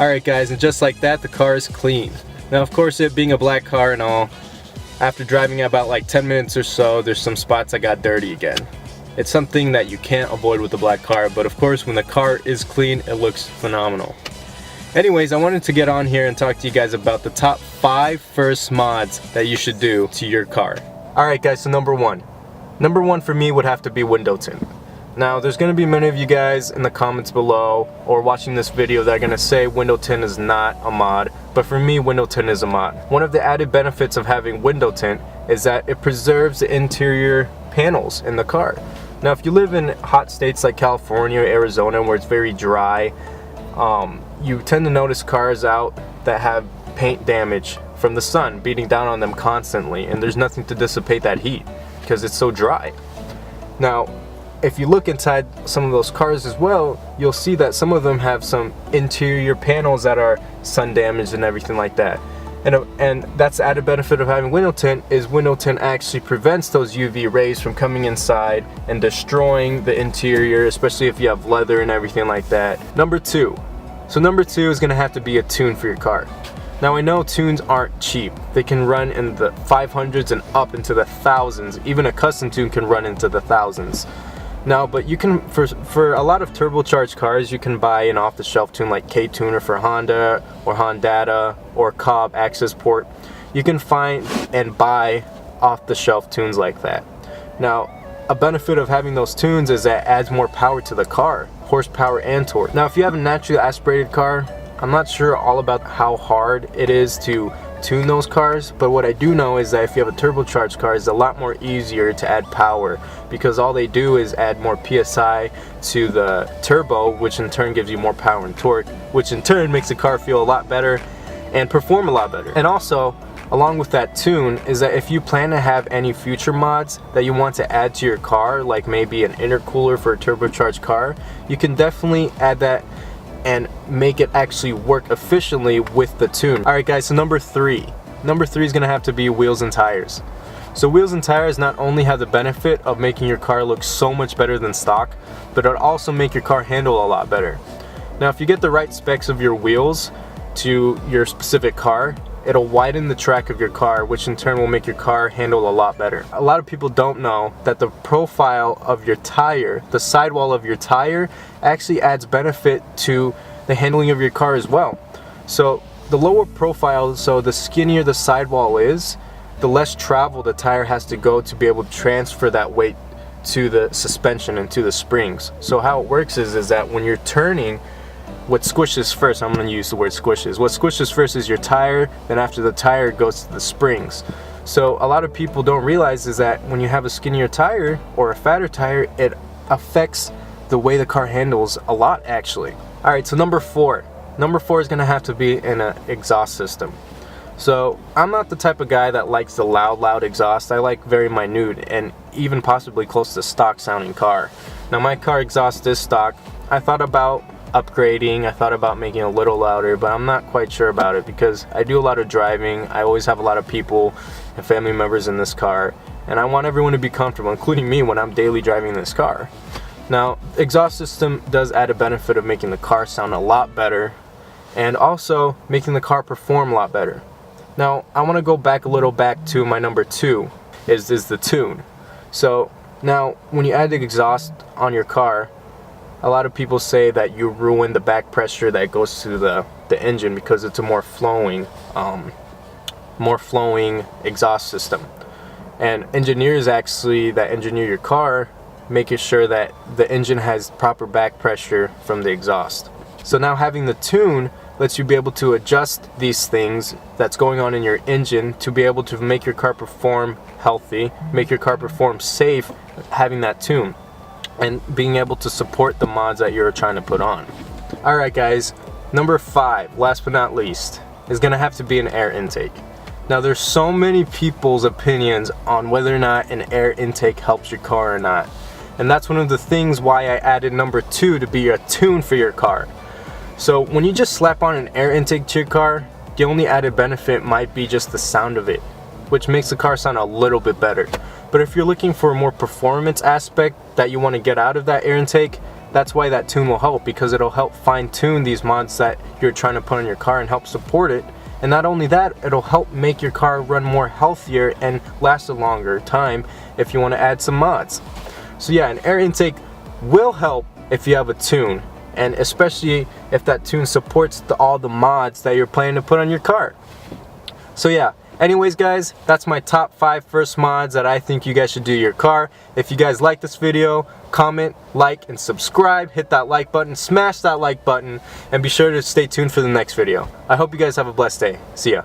Alright guys, and just like that, the car is clean. Now of course, it being a black car and all, after driving about like 10 minutes or so, there's some spots that got dirty again. It's something that you can't avoid with the black car, but of course when the car is clean, it looks phenomenal. Anyways, I wanted to get on here and talk to you guys about the top 5 first mods that you should do to your car. Alright guys, so number one for me would have to be window tint. Now there's going to be many of you guys in the comments below or watching this video that are going to say window tint is not a mod, but for me window tint is a mod. One of the added benefits of having window tint is that it preserves the interior panels in the car. Now if you live in hot states like California or Arizona where it's very dry, you tend to notice cars out that have paint damage from the sun beating down on them constantly, and there's nothing to dissipate that heat because it's so dry. Now if you look inside some of those cars as well, you'll see that some of them have some interior panels that are sun damaged and everything like that. And that's the added benefit of having window tint, is window tint actually prevents those UV rays from coming inside and destroying the interior, especially if you have leather and everything like that. Number 2. So number 2 is going to have to be a tune for your car. Now I know tunes aren't cheap. They can run in the 500s and up into the thousands. Even a custom tune can run into the thousands. Now, but you can, for a lot of turbocharged cars, you can buy an off-the-shelf tune like K-Tuner for Honda or Hondata or Cobb Access Port. You can find and buy off-the-shelf tunes like that. Now, a benefit of having those tunes is that it adds more power to the car, horsepower and torque. Now, if you have a naturally aspirated car, I'm not sure all about how hard it is to tune those cars, but what I do know is that if you have a turbocharged car, it's a lot more easier to add power because all they do is add more PSI to the turbo, which in turn gives you more power and torque, which in turn makes the car feel a lot better and perform a lot better. And also, along with that tune, is that if you plan to have any future mods that you want to add to your car, like maybe an intercooler for a turbocharged car, you can definitely add that and make it actually work efficiently with the tune. Alright guys, so number 3 is gonna have to be wheels and tires. So wheels and tires not only have the benefit of making your car look so much better than stock, but it'll also make your car handle a lot better. Now if you get the right specs of your wheels to your specific car, it'll widen the track of your car, which in turn will make your car handle a lot better. A lot of people don't know that the profile of your tire, the sidewall of your tire, actually adds benefit to the handling of your car as well. So the lower profile, so the skinnier the sidewall is, the less travel the tire has to go to be able to transfer that weight to the suspension and to the springs. So how it works is that when you're turning, what squishes first, I'm going to use the word squishes. What squishes first is your tire, then after the tire goes to the springs. So a lot of people don't realize is that when you have a skinnier tire or a fatter tire, it affects the way the car handles a lot actually. Alright, so number 4 is going to have to be in an exhaust system. So I'm not the type of guy that likes the loud exhaust. I like very minute and even possibly close to stock sounding car. Now my car exhaust is stock. I thought about upgrading, I thought about making it a little louder, but I'm not quite sure about it because I do a lot of driving. I always have a lot of people and family members in this car, and I want everyone to be comfortable, including me when I'm daily driving this car. Now, exhaust system does add a benefit of making the car sound a lot better and also making the car perform a lot better. Now, I want to go back a little back to my number 2 is the tune. So now when you add the exhaust on your car, a lot of people say that you ruin the back pressure that goes to the engine because it's a more flowing exhaust system. And engineers actually that engineer your car making sure that the engine has proper back pressure from the exhaust. So now having the tune lets you be able to adjust these things that's going on in your engine to be able to make your car perform healthy, make your car perform safe, having that tune, and being able to support the mods that you're trying to put on. Alright guys, number 5, last but not least, is going to have to be an air intake. Now there's so many people's opinions on whether or not an air intake helps your car or not. And that's one of the things why I added number 2 to be a tune for your car. So when you just slap on an air intake to your car, the only added benefit might be just the sound of it, which makes the car sound a little bit better. But if you're looking for a more performance aspect that you want to get out of that air intake, that's why that tune will help, because it'll help fine-tune these mods that you're trying to put on your car and help support it. And not only that, it'll help make your car run more healthier and last a longer time if you want to add some mods. So yeah, an air intake will help if you have a tune, and especially if that tune supports all the mods that you're planning to put on your car. So yeah, anyways guys, that's my top 5 first mods that I think you guys should do your car. If you guys like this video, comment, like, and subscribe. Hit that like button, smash that like button, and be sure to stay tuned for the next video. I hope you guys have a blessed day. See ya.